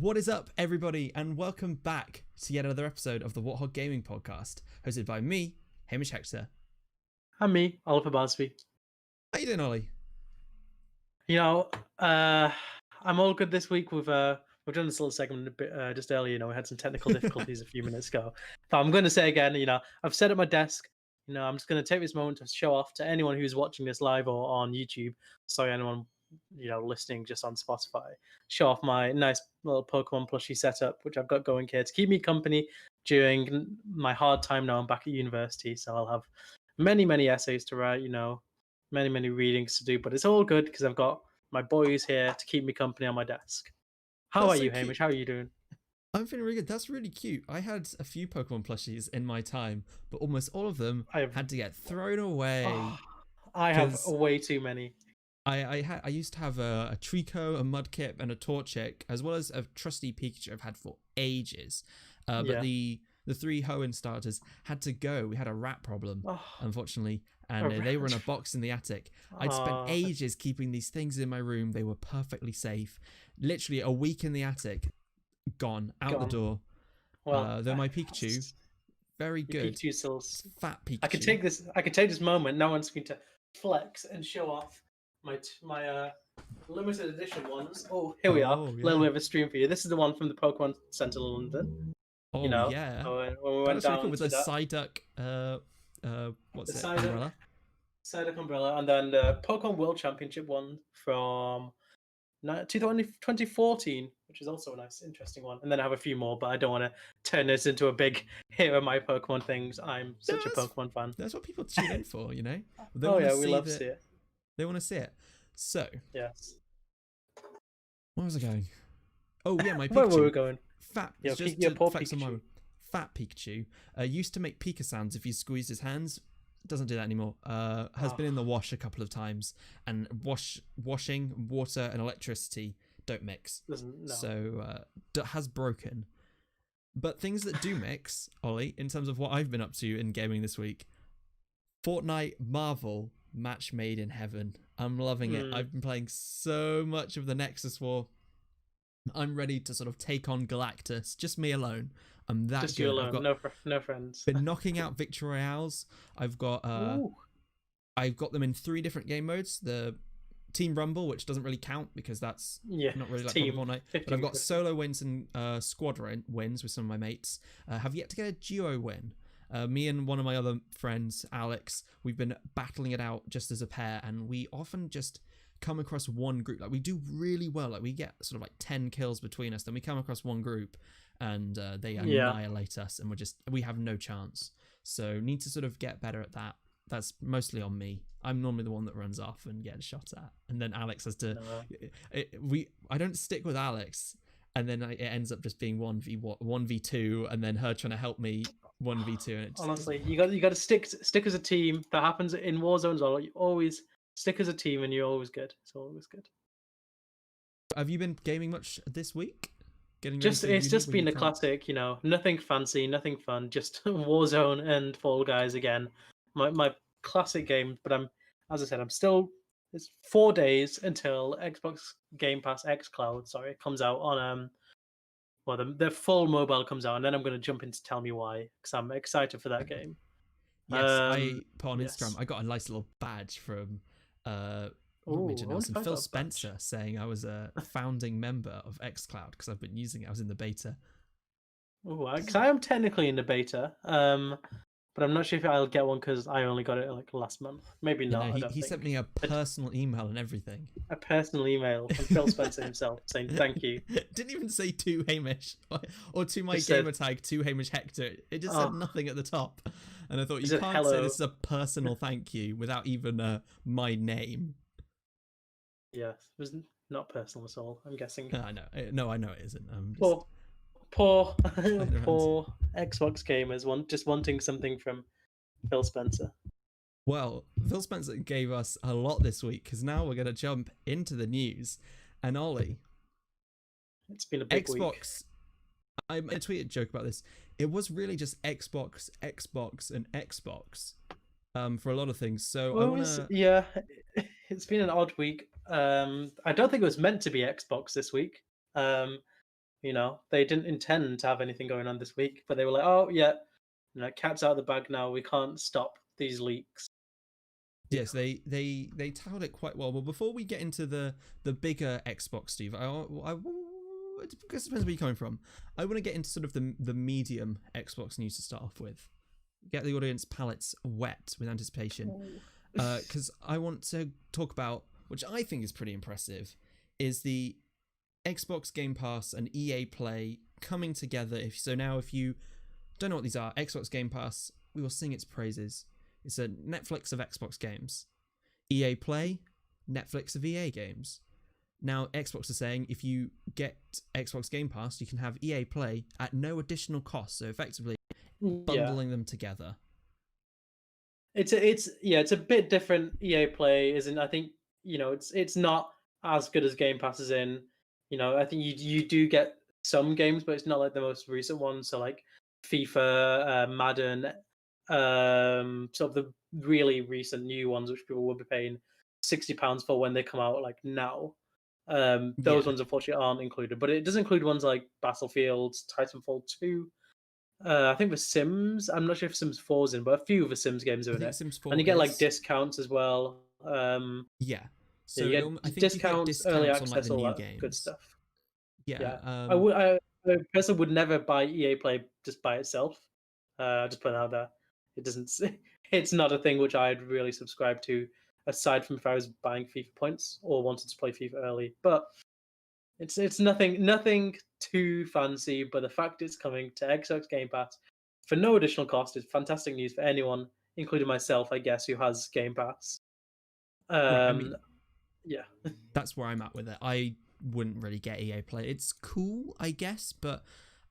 What is up, everybody, and welcome back to yet another episode of the Warthog Gaming Podcast, hosted by me, Hamish Hector. And me, Oliver Barsby. How you doing, Ollie? I'm all good this week. We've done this little segment a bit just earlier. We had some technical difficulties a few minutes ago. But I'm going to say again, I've set up my desk. I'm just going to take this moment to show off to anyone who's watching this live or on YouTube. Sorry, anyone listening just on Spotify. Show off my nice little Pokemon plushie setup, which I've got going here to keep me company during my hard time now. I'm back at university, so I'll have many essays to write. Many readings to do, but it's all good because I've got my boys here to keep me company on my desk. How are you, Hamish? How are you doing? I'm feeling really good. That's really cute. I had a few Pokemon plushies in my time, but almost all of them had to get thrown away. I have way too many. I used to have a Trico, a Mudkip, and a Torchic, as well as a trusty Pikachu I've had for ages. But the three Hoenn starters had to go. We had a rat problem, unfortunately, and they were in a box in the attic. I'd spent ages keeping these things in my room. They were perfectly safe. Literally a week in the attic, gone out the door. Well, though my Pikachu, very good. Pikachu still fat Pikachu. I could take this moment. No one's going to flex and show off my limited edition ones. Oh, here we are. A little bit of a stream for you. This is the one from the Pokemon Centre London. Oh, yeah. When we went down cool with the Psyduck, umbrella? Psyduck umbrella, and then the Pokemon World Championship one from 2014, which is also a nice, interesting one. And then I have a few more, but I don't want to turn this into a big here are my Pokemon things. I'm such a Pokemon fan. That's what people tune in for, They we love to see it. They want to see it. So, yes. Where was I going? Oh yeah, my Pikachu. Where were we going? Fat. Yeah, just Fat Pikachu used to make Pika sounds if you squeezed his hands. Doesn't do that anymore. Has been in the wash a couple of times, and washing, water, and electricity don't mix. So has broken. But things that do mix, Ollie, in terms of what I've been up to in gaming this week, Fortnite Marvel match made in heaven. I'm loving it. I've been playing so much of the Nexus War. I'm ready to sort of take on Galactus. Just me alone. I'm that just good. You alone. No friends. Been knocking out Victory Royales. I've got them in 3 different game modes. The Team Rumble, which doesn't really count because that's not really like Fortnite. But I've got solo wins and squad wins with some of my mates. Have yet to get a duo win. Me and one of my other friends, Alex, we've been battling it out just as a pair, and we often just come across one group. Like, we do really well. Like, we get sort of like 10 kills between us, then we come across one group and they annihilate us, and we have no chance. So need to sort of get better at that. That's mostly on me. I'm normally the one that runs off and gets shot at, and then Alex has to I don't stick with Alex, and then it ends up just being 1v2, and then her trying to help me 1v2. And honestly, you got to stick as a team. That happens in war zones. You always stick as a team, and you're always good. It's always good. Have you been gaming much this week? It's just been a classic, nothing fancy, nothing fun, just Warzone and Fall Guys again. My classic game, but as I said, it's 4 days until Xbox Game Pass xCloud, comes out on the full mobile comes out, and then I'm going to jump in to tell me why, because I'm excited for that game. Yes, I put on Instagram. I got a nice little badge from Phil Spencer saying I was a founding member of xCloud because I've been using it. I was in the beta. Because I am technically in the beta, but I'm not sure if I'll get one because I only got it like last month. Maybe not. He sent me a personal email and everything. A personal email from Phil Spencer himself saying thank you. Didn't even say to Hamish or to my gamer tag to Hamish Hector. It just said nothing at the top, and I thought you can't say this is a personal thank you without even my name. Yes, it was not personal at all. I'm guessing. I know. No, I know it isn't. Poor Xbox gamers just wanting something from Phil Spencer. Well, Phil Spencer gave us a lot this week, because now we're going to jump into the news. And Ollie, it's been a big week. I tweeted a joke about this. It was really just Xbox, and Xbox for a lot of things. So it's been an odd week. I don't think it was meant to be Xbox this week. You know, they didn't intend to have anything going on this week, but they were like, "Oh yeah, cat's out of the bag now. We can't stop these leaks." Yes, they touted it quite well. Well, before we get into the bigger Xbox, Steve, I guess it depends where you're coming from. I want to get into sort of the medium Xbox news to start off with. Get the audience palates wet with anticipation, because I want to talk about, which I think is pretty impressive, is the Xbox Game Pass and EA Play coming together. If you don't know what these are, Xbox Game Pass, we will sing its praises. It's a Netflix of Xbox games. EA Play, Netflix of EA games. Now, Xbox is saying if you get Xbox Game Pass, you can have EA Play at no additional cost. So effectively, bundling them together. It's a bit different. EA Play isn't. I think it's not as good as Game Pass is in. I think you do get some games, but it's not like the most recent ones. So like FIFA, Madden, sort of the really recent new ones, which people will be paying £60 for when they come out, like now. Those ones unfortunately aren't included, but it does include ones like Battlefield, Titanfall 2. I think The Sims. I'm not sure if Sims 4 is in, but a few of the Sims games are in it. Sims 4 and you get like discounts as well. So you get discounts, early access, on, like, all that games. Good stuff. I personally would never buy EA Play just by itself. Just put it out there. It doesn't. It's not a thing which I'd really subscribe to, aside from if I was buying FIFA points or wanted to play FIFA early. But it's nothing too fancy. But the fact it's coming to Xbox Game Pass for no additional cost is fantastic news for anyone, including myself, I guess, who has Game Pass. Yeah, that's where I'm at with it. I wouldn't really get EA Play. It's cool, I guess, but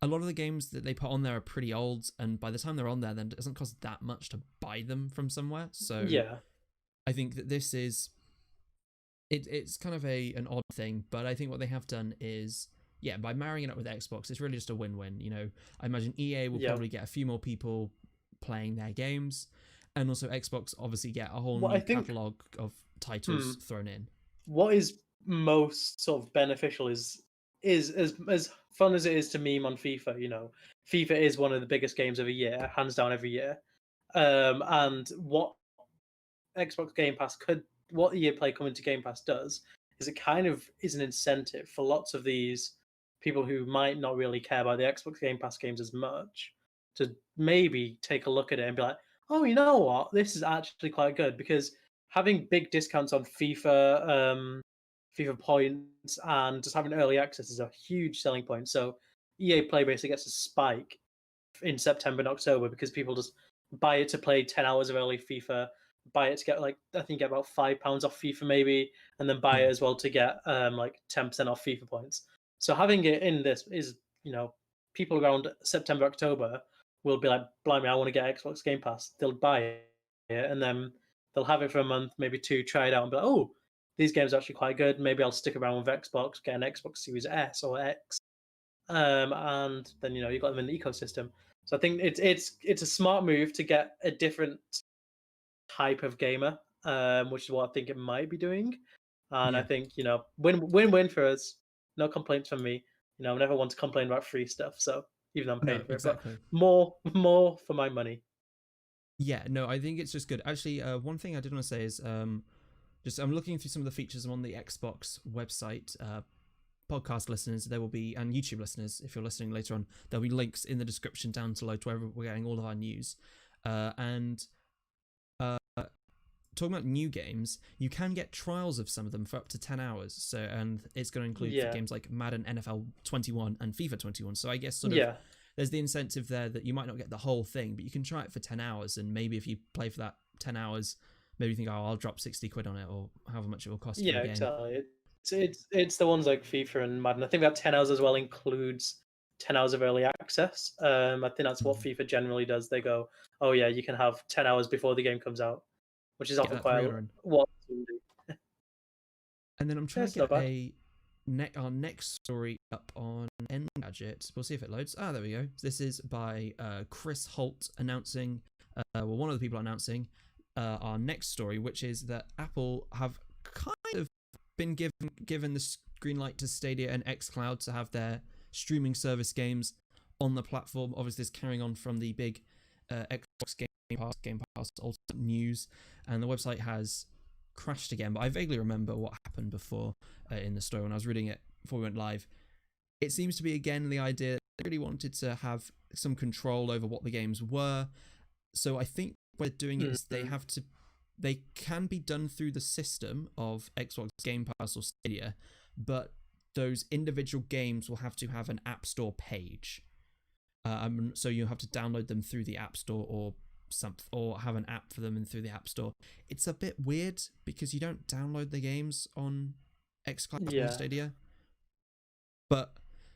a lot of the games that they put on there are pretty old, and by the time they're on there, then it doesn't cost that much to buy them from somewhere. So I think that this is it's kind of an odd thing, but I think what they have done is by marrying it up with Xbox, it's really just a win-win. I imagine EA will probably get a few more people playing their games, and also Xbox obviously get a whole new catalog of titles thrown in. What is most sort of beneficial is as fun as it is to meme on FIFA. FIFA is one of the biggest games of a year, hands down, every year. And what Xbox Game Pass what EA Play coming to Game Pass does is it kind of is an incentive for lots of these people who might not really care about the Xbox Game Pass games as much to maybe take a look at it and be like, oh, you know what, this is actually quite good, because having big discounts on FIFA points and just having early access is a huge selling point. So EA Play basically gets a spike in September and October because people just buy it to play 10 hours of early FIFA, buy it to get I think get about £5 off FIFA maybe, and then buy it as well to get 10% off FIFA points. So having it in this is, people around September, October will be like, blimey, I want to get Xbox Game Pass. They'll buy it and then they'll have it for a month, maybe two, try it out and be like, oh, these games are actually quite good. Maybe I'll stick around with Xbox, get an Xbox Series S or X, and then you got them in the ecosystem. So I think it's a smart move to get a different type of gamer, which is what I think it might be doing. And I think win for us. No complaints from me. I never want to complain about free stuff. So even though I'm paying for it, but more for my money. Yeah, no, I think it's just good. Actually, one thing I did want to say is I'm looking through some of the features on the Xbox website. Podcast listeners, there will be, and YouTube listeners, if you're listening later on, there'll be links in the description down below to wherever we're getting all of our news. And talking about new games, you can get trials of some of them for up to 10 hours. So, and it's going to include games like Madden, NFL 21, and FIFA 21. So I guess there's the incentive there that you might not get the whole thing, but you can try it for 10 hours. And maybe if you play for that 10 hours, maybe you think, oh, I'll drop 60 quid on it, or however much it will cost. Yeah, exactly. It's the ones like FIFA and Madden. I think that 10 hours as well includes 10 hours of early access. I think that's what FIFA generally does. They go, oh yeah, you can have 10 hours before the game comes out, which is often quite what we do. And then I'm trying to get our next story up on Engadget. We'll see if it loads. There we go. This is by Chris Holt announcing, one of the people announcing our next story, which is that Apple have kind of been given the green light to Stadia and xCloud to have their streaming service games on the platform. Obviously, it's carrying on from the big Xbox Game Pass Ultimate news, and the website has crashed again. But I vaguely remember what happened before in the story when I was reading it before we went live. It seems to be again the idea that they really wanted to have some control over what the games were. So I think what they're doing is they can be done through the system of Xbox Game Pass or Stadia, but those individual games will have to have an App Store page. So you have to download them through the App Store or have an app for them and through the App Store. It's a bit weird because you don't download the games on xCloud or Stadia. But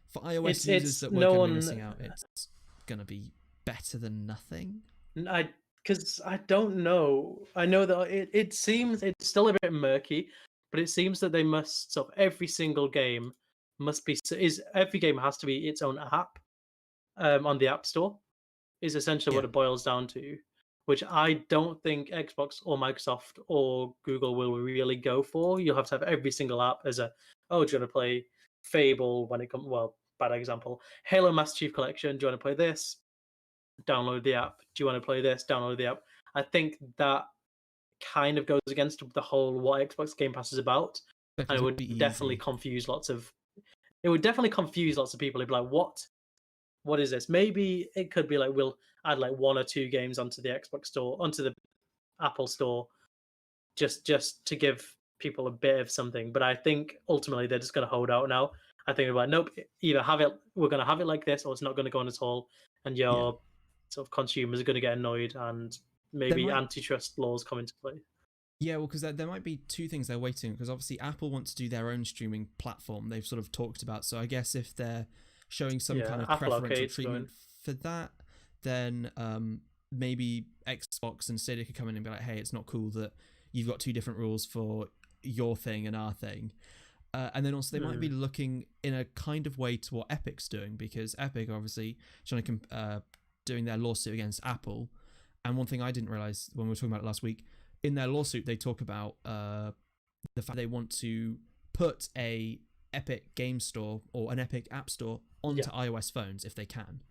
for iOS users that were going to be missing out, it's going to be better than nothing. Because I don't know. I know that it seems it's still a bit murky, but it seems that they must. So every single game every game has to be its own app on the App Store. Is essentially what it boils down to, which I don't think Xbox or Microsoft or Google will really go for. You'll have to have every single app as do you want to play Fable when it comes? Well, bad example. Halo Master Chief Collection. Do you want to play this? Download the app. Do you want to play this? Download the app. I think that kind of goes against the whole what Xbox Game Pass is about, and it would definitely confuse lots of. It would definitely confuse lots of people. It'd be like, what is this? Maybe it could be like we'll add like 1 or 2 games onto the Xbox Store, onto the Apple Store, just to give people a bit of something. But I think ultimately they're just going to hold out now. I think they're like, nope, either we're going to have it like this, or it's not going to go on at all, and your sort of consumers are going to get annoyed, and maybe antitrust laws come into play. Yeah, well, because there might be 2 things they're waiting, because obviously Apple wants to do their own streaming platform. They've sort of talked about. So I guess if they're showing some kind of preferential treatment for that, then maybe Xbox and Stadia could come in and be like, hey, it's not cool that you've got 2 different rules for your thing and our thing. And then also they might be looking in a kind of way to what Epic's doing, because Epic are obviously trying to doing their lawsuit against Apple. And one thing I didn't realize when we were talking about it last week, in their lawsuit they talk about the fact they want to put a Epic Game Store or an Epic App Store onto iOS phones if they can.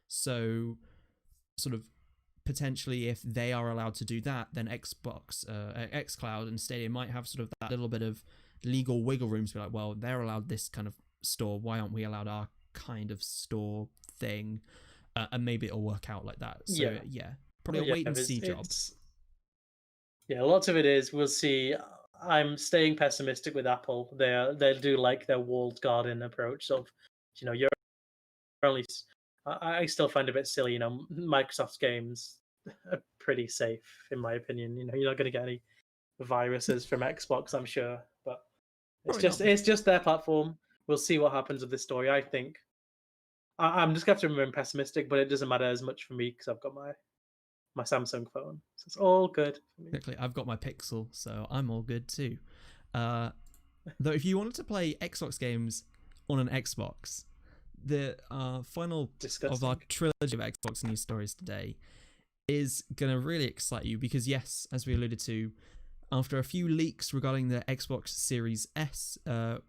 So sort of potentially if they are allowed to do that, then Xbox, xCloud and Stadia might have sort of that little bit of legal wiggle room to be like, well, they're allowed this kind of store, why aren't we allowed our kind of store thing? And maybe it'll work out like that. So probably a wait and see job. Yeah, lots of it is, we'll see. I'm staying pessimistic with Apple. They do like their walled garden approach of, you're only. I still find it a bit silly. Microsoft's games are pretty safe in my opinion. You're not going to get any viruses from Xbox, I'm sure, but it's just their platform. We'll see what happens with this story. I think I'm just going to have to remain pessimistic, but it doesn't matter as much for me because I've got my Samsung phone, so it's all good for me. Exactly. I've got my Pixel, so I'm all good too. Though if you wanted to play Xbox games on an Xbox, the final of our trilogy of Xbox news stories today is going to really excite you because, yes, as we alluded to, after a few leaks regarding the Xbox Series S, at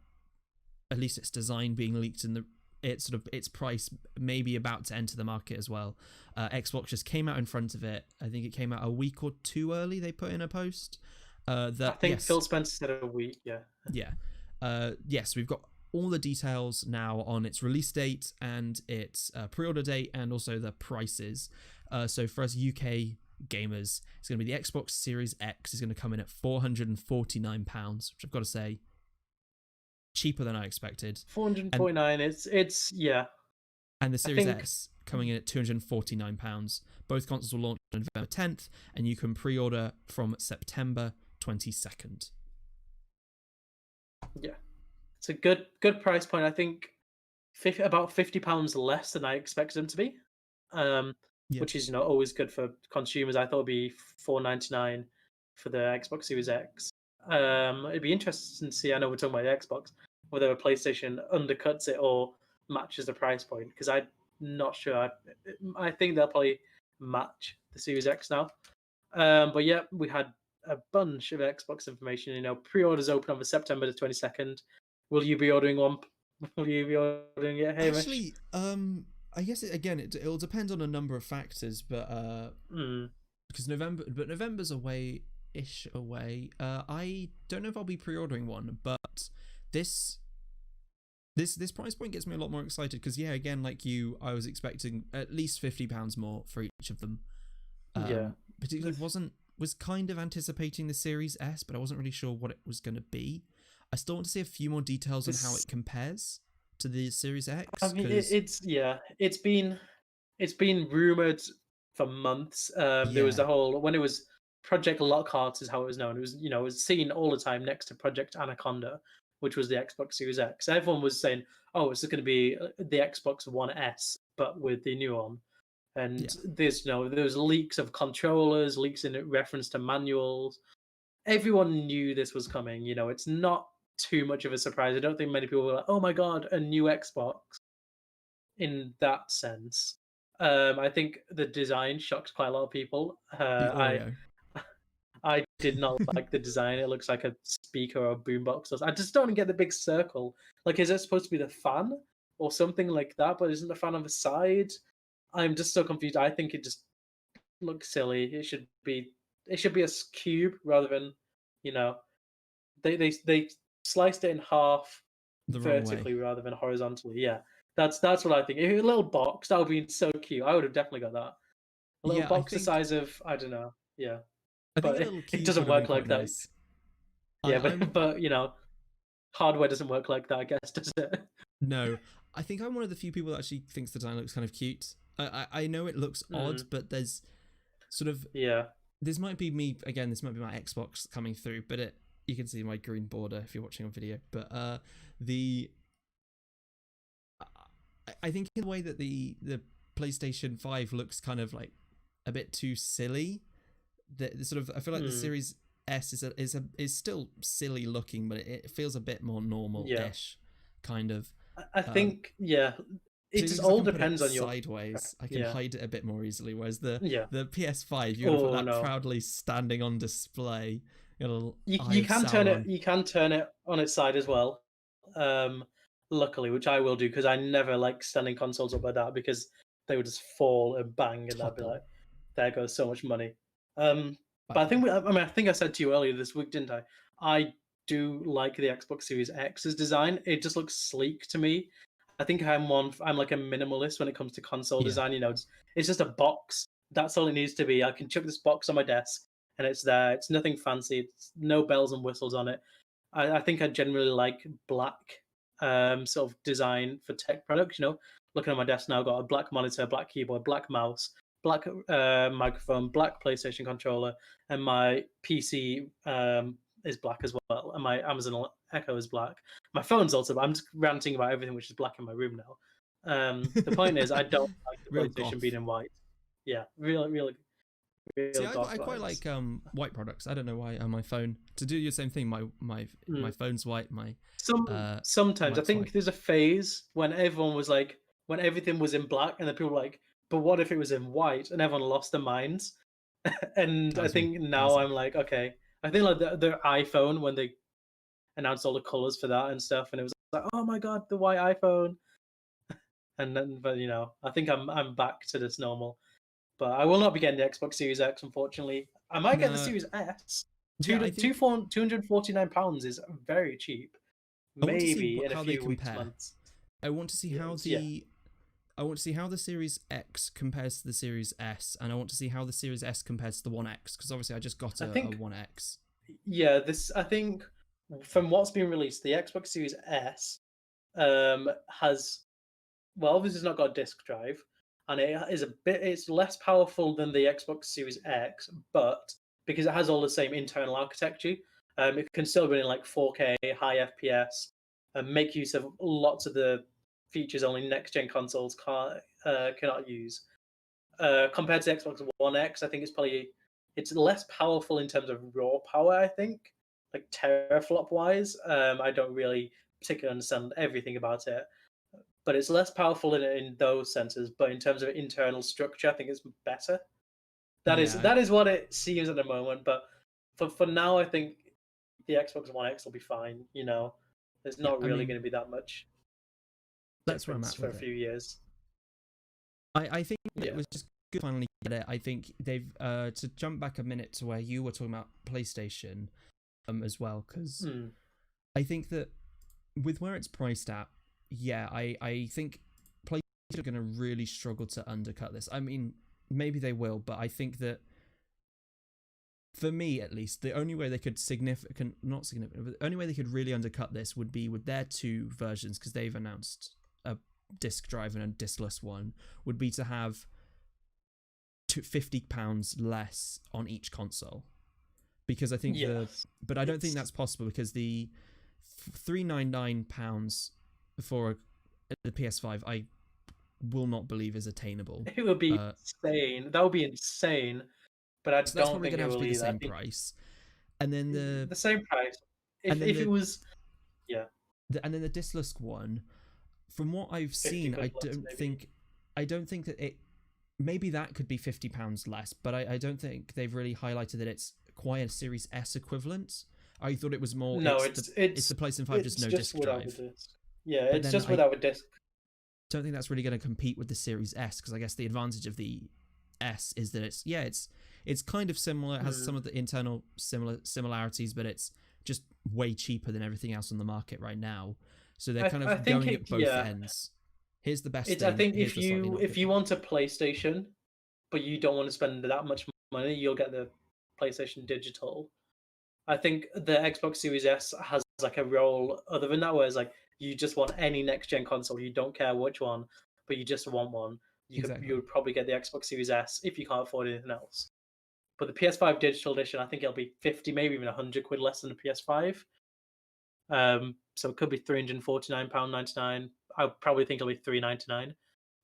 least its design being leaked and its price may be about to enter the market as well, Xbox just came out in front of it. I think it came out a week or 2 early. They put in a post. I think Phil Spencer said a week. Yes, we've got all the details now on its release date and its pre-order date and also the prices. So for us UK gamers, it's going to be the Xbox Series X is going to come in at £449, which I've got to say, cheaper than I expected. 449. It's And the Series S coming in at £249. Both consoles will launch on November 10th, and you can pre-order from September 22nd. Yeah, it's a good price point. I think about £50 less than I expected them to be, which is always good for consumers. I thought it'd be £499 for the Xbox Series X. It'd be interesting to see. I know we're talking about the Xbox, whether a PlayStation undercuts it or matches the price point, because I'm not sure. I think they'll probably match the Series X now. But yeah, we had a bunch of Xbox information. Pre-orders open on September the 22nd. Will you be ordering one Will you be ordering it, Hamish? Actually, I guess it'll depend on a number of factors, but because November's away-ish away. I don't know if I'll be pre-ordering one, but this price point gets me a lot more excited because again, like you, I was expecting at least £50 more for each of them. Particularly was kind of anticipating the Series S, but I wasn't really sure what it was going to be. I still want to see a few more details on how it compares to the Series X. I mean, it's been rumored for months. There was when it was Project Lockhart is how it was known. It was it was seen all the time next to Project Anaconda, which was the Xbox Series X. Everyone was saying, "Oh, it's going to be the Xbox One S, but with the new one." And there's there's leaks of controllers, leaks in reference to manuals. Everyone knew this was coming. It's not too much of a surprise. I don't think many people were like, "Oh my god, a new Xbox." In that sense, I think the design shocked quite a lot of people. I did not like the design. It looks like a speaker or a boombox. I just don't get the big circle. Like, is it supposed to be the fan or something like that? But isn't the fan on the side? I'm just so confused. I think it just looks silly. It should be a cube rather than, they sliced it in half vertically rather than horizontally. Yeah, that's what I think. A little box that would be so cute. I would have definitely got that. A little box the size of, I don't know. Yeah, but it doesn't work like that. Nice. Yeah, but hardware doesn't work like that, I guess, does it? No, I think I'm one of the few people that actually thinks the design looks kind of cute. I know it looks odd, but there's sort of This might be me again. This might be my Xbox coming through, but you can see my green border if you're watching on video. But I think in the way that the PlayStation 5 looks kind of like a bit too silly. The sort of I feel like the Series S is still silly looking, but it feels a bit more normal-ish, kind of. I think it just all depends on your sideways. I can hide it a bit more easily, whereas the PS5 you gotta put that proudly standing on display. You can turn it. You can turn it on its side as well. Luckily, which I will do because I never like standing consoles up like that because they would just fall and bang, and I'd be like, "There goes so much money." But I think I think I said to you earlier this week, didn't I? I do like the Xbox Series X's design. It just looks sleek to me. I think I'm like a minimalist when it comes to console design. It's just a box. That's all it needs to be. I can chuck this box on my desk and it's there. It's nothing fancy. It's no bells and whistles on it. I think I generally like black sort of design for tech products. Looking at my desk now, I've got a black monitor, black keyboard, black mouse, black microphone, black PlayStation controller, and my PC is black as well, and my Amazon Echo is black. My phone's also. I'm just ranting about everything which is black in my room now. The point is, I don't like the PlayStation being in white. Yeah, really. See, I quite like white products. I don't know why on my phone to do the same thing. My phone's white. Sometimes I think there's a phase when everyone was like, when everything was in black, and then people were like, but what if it was in white? And everyone lost their minds. And I think now I'm like, okay. I think like the iPhone when they announced all the colors for that and stuff, and it was like, oh my god, the white iPhone. And then, but I think I'm back to this normal. But I will not be getting the Xbox Series X, unfortunately. I might get the Series S. £249 is very cheap. Maybe in a few weeks, months. I want to see how I want to see how the Series X compares to the Series S, and I want to see how the Series S compares to the One X, because obviously I just got a One X. Yeah, I think from what's been released, the Xbox Series S has, well, obviously it's not got a disc drive, and it's less powerful than the Xbox Series X, but because it has all the same internal architecture, it can still run in like 4K, high FPS, and make use of lots of the features only next-gen consoles cannot use. Compared to Xbox One X, I think it's less powerful in terms of raw power, I think, like teraflop-wise. I don't really particularly understand everything about it, but it's less powerful in those senses. But in terms of internal structure, I think it's better. That is what it seems at the moment. But for now, I think the Xbox One X will be fine. There's not really going to be that much. That's where I'm at for with a few years. I think it was just good to finally get it. I think they've to jump back a minute to where you were talking about PlayStation as well, because I think that with where it's priced at, I think PlayStation are going to really struggle to undercut this. I mean, maybe they will, but I think that for me at least, the only way they could the only way they could really undercut this would be with their two versions, because they've announced a disc drive and a discless one, would be to have £50 less on each console, because I think but I don't think that's possible, because the £399 for the PS5 I will not believe is attainable. It would be insane. That would be insane. But I don't think it will be the same price. And then the same price. If it was, and then the discless one, from what I've seen, I don't think that it. Maybe that could be £50 less, but I don't think they've really highlighted that it's quite a Series S equivalent. I thought it was more. No, it's the PlayStation 5, just no disc drive. Yeah, it's just without a disc. Don't think that's really going to compete with the Series S, because I guess the advantage of the S is that it's kind of similar. It has some of the internal similarities, but it's just way cheaper than everything else on the market right now. So they're kind of going at both ends. Here's the best thing. I think if you want a PlayStation, but you don't want to spend that much money, you'll get the PlayStation Digital. I think the Xbox Series S has like a role other than that, whereas like you just want any next gen console, you don't care which one, but you just want one. You would probably get the Xbox Series S if you can't afford anything else. But the PS5 Digital Edition, I think it'll be 50, maybe even £100 less than the PS5. So it could be £349.99. I probably think it'll be £399.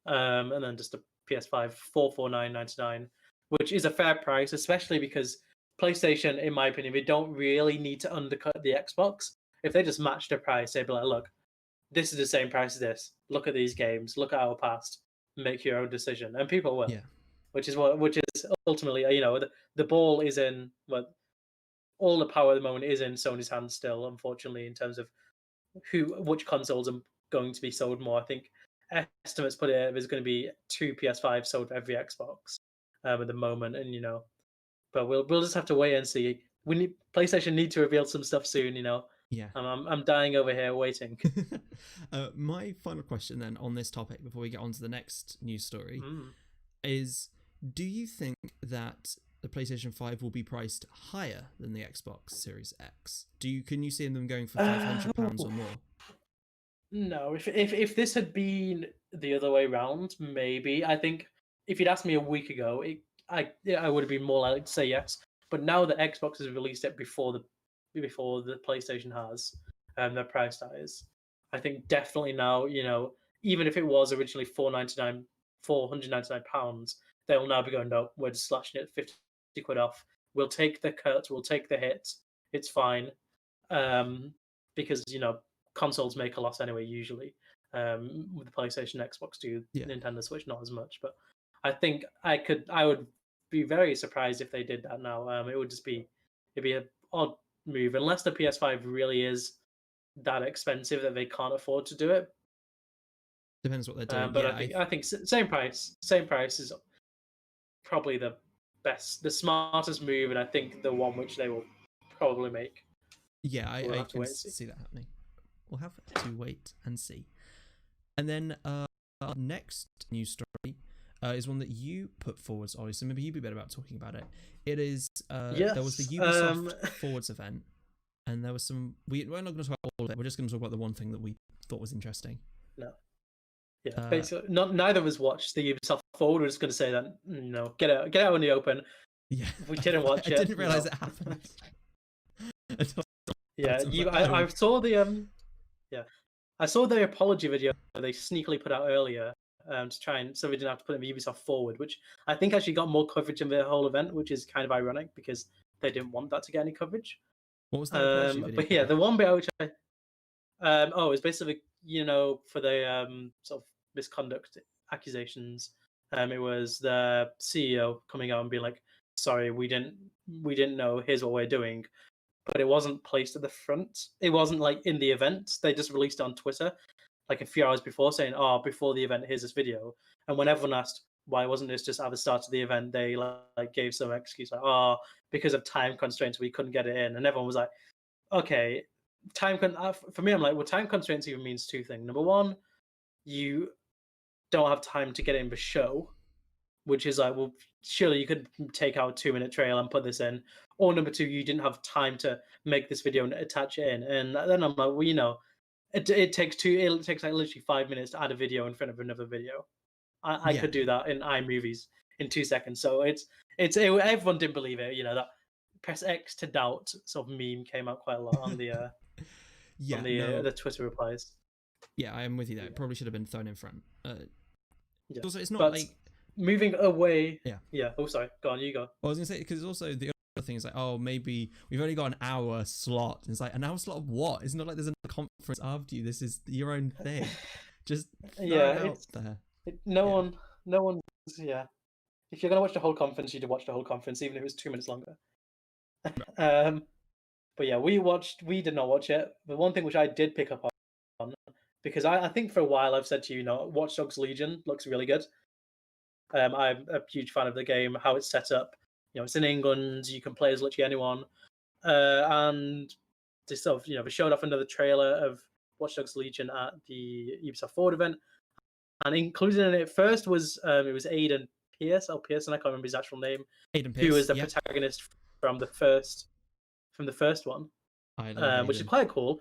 And then just the PS5 $449.99, which is a fair price, especially because PlayStation, in my opinion, they don't really need to undercut the Xbox. If they just match the price, they'd be like, look, this is the same price as this. Look at these games. Look at our past. Make your own decision, and people will. Yeah. Which is ultimately, the ball is in. Well, all the power at the moment is in Sony's hands still, unfortunately, in terms of which consoles are going to be sold more. I think estimates put it there's going to be 2 PS5 sold for every Xbox at the moment, and but we'll just have to wait and see. PlayStation need to reveal some stuff soon, Yeah. I'm dying over here waiting. My final question then on this topic before we get on to the next news story is, do you think that the PlayStation 5 will be priced higher than the Xbox Series X? Can you see them going for £500 or more? No, if this had been the other way around, maybe. I think if you'd asked me a week ago, I would have been more likely to say yes. But now that Xbox has released it before the PlayStation has, their price tags, I think definitely now, even if it was originally £499, they'll now be going, no, we're just slashing it £50 off. We'll take the cut, we'll take the hit. It's fine, because consoles make a loss anyway. Usually, with the PlayStation, Xbox do, Nintendo Switch not as much. But I think I would be very surprised if they did that now. It'd be an odd move unless the PS5 really is that expensive that they can't afford to do it. Depends what they're doing. But I think same price is probably the best, the smartest move, and I think the one which they will probably make. Yeah, I can see that happening. We'll have to wait and see. And then our next news story is one that you put forward, Ollie, so maybe you'd be better about talking about it. It is, there was the Ubisoft Forwards event, and there was some, we're not going to talk about all of it, we're just going to talk about the one thing that we thought was interesting. No. Yeah, basically, neither of us watched the Ubisoft Forward. We're just going to say that, get out in the open. Yeah. We didn't watch it. I didn't realise it happened. Yeah, I saw the I saw the apology video they sneakily put out earlier to try and so we didn't have to put in the Ubisoft Forward, which I think actually got more coverage in the whole event, which is kind of ironic because they didn't want that to get any coverage. What was that apology video? But yeah, the one bit which it was basically for the sort of misconduct accusations. It was the CEO coming out and being like, "Sorry, we didn't know. Here's what we're doing." But it wasn't placed at the front. It wasn't like in the event. They just released it on Twitter. like a few hours before, saying, "Oh, before the event, here's this video." And when everyone asked why wasn't this just at the start of the event, they like gave some excuse like, "Oh, because of time constraints, we couldn't get it in." And everyone was like, "Okay, for me, I'm like, well, time constraints even means two things. Number one, you don't have time to get it in the show, which is like, well, surely you could take out a 2-minute trail and put this in. Or number two, you didn't have time to make this video and attach it in." And then I'm like, well, it takes like literally 5 minutes to add a video in front of another video. I could do that in iMovies in 2 seconds. So everyone didn't believe it. That press X to doubt sort of meme came out quite a lot on the the Twitter replies. Yeah, I am with you there. It probably should have been thrown in front. Yeah. Also, it's not but like moving away. Yeah. Oh, sorry. Go on. You go. I was gonna say, because also the other thing is like, oh, maybe we've only got an hour slot. And it's like, an hour slot of what? It's not like there's a conference after you. This is your own thing. Just throw it out there. No one. Yeah. If you're gonna watch the whole conference, you'd watch the whole conference, even if it was 2 minutes longer. But yeah, we did not watch it. The one thing which I did pick up on, because I think for a while I've said to you, Watch Dogs Legion looks really good. I'm a huge fan of the game, how it's set up. It's in England, you can play as literally anyone. And they sort of, they showed off another trailer of Watch Dogs Legion at the Ubisoft Forward event. And included in it first was it was Aiden Pearson, I can't remember his actual name. Aiden Pearce, who was the protagonist from the first one. Which is quite cool.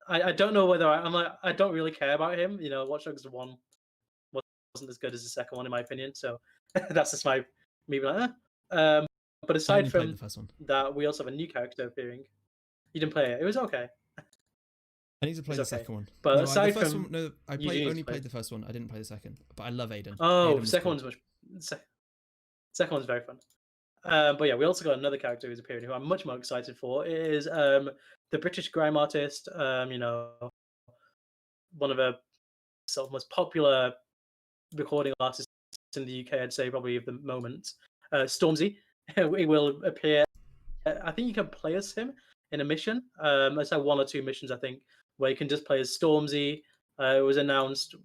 I don't know whether I don't really care about him. Watch Dogs 1 wasn't as good as the second one in my opinion. So that's just me being like, but aside from the first one. that, we also have a new character appearing. You didn't play it. It was okay. I need to play the second one. But aside from I only played the first one. I didn't play the second, but I love Aiden. Oh, the second one's very fun. But yeah, we also got another character who's appearing who I'm much more excited for. It is the British grime artist, one of the sort of most popular recording artists in the UK, I'd say probably of the moment. Stormzy. He will appear. I think you can play as him in a mission. It's like 1 or 2 missions, I think, where you can just play as Stormzy. It was announced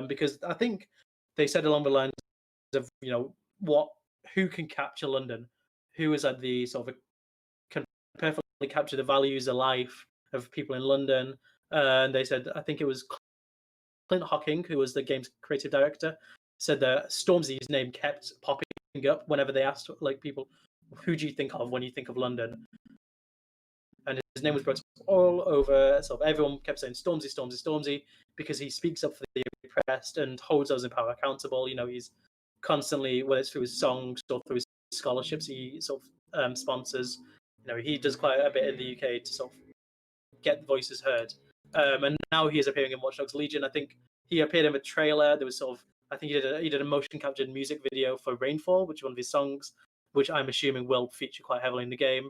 because I think they said along the lines of who can capture London, who is at the sort of can perfectly capture the values of life of people in London. And they said, I think it was Clint Hocking, who was the game's creative director, said that Stormzy's name kept popping up whenever they asked people, who do you think of when you think of London? And his name was brought up all over. So everyone kept saying Stormzy, Stormzy, Stormzy, because he speaks up for the oppressed and holds those in power accountable. He's constantly, whether it's through his songs or through his scholarships, he sort of sponsors. He does quite a bit in the UK to sort of get voices heard. And now he is appearing in Watch Dogs Legion. I think he appeared in a trailer. There was I think he did a motion captured music video for Rainfall, which is one of his songs, which I'm assuming will feature quite heavily in the game.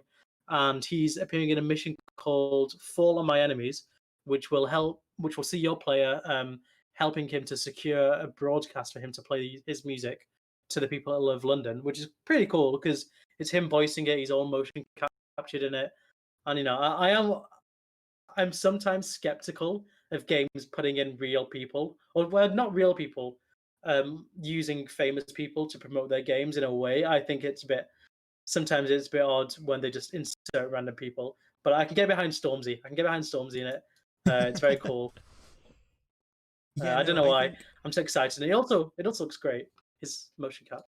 And he's appearing in a mission called Fall on My Enemies, which will see your player helping him to secure a broadcast for him to play his music to the people that love London, which is pretty cool because it's him voicing it. He's all motion captured in it. And, I'm sometimes skeptical of games putting in real people, or not real people, using famous people to promote their games in a way. I think sometimes it's a bit odd when they just insert random people, but I can get behind Stormzy. In it. It's very cool. I don't know why. I'm so excited. And it also looks great. His motion cap.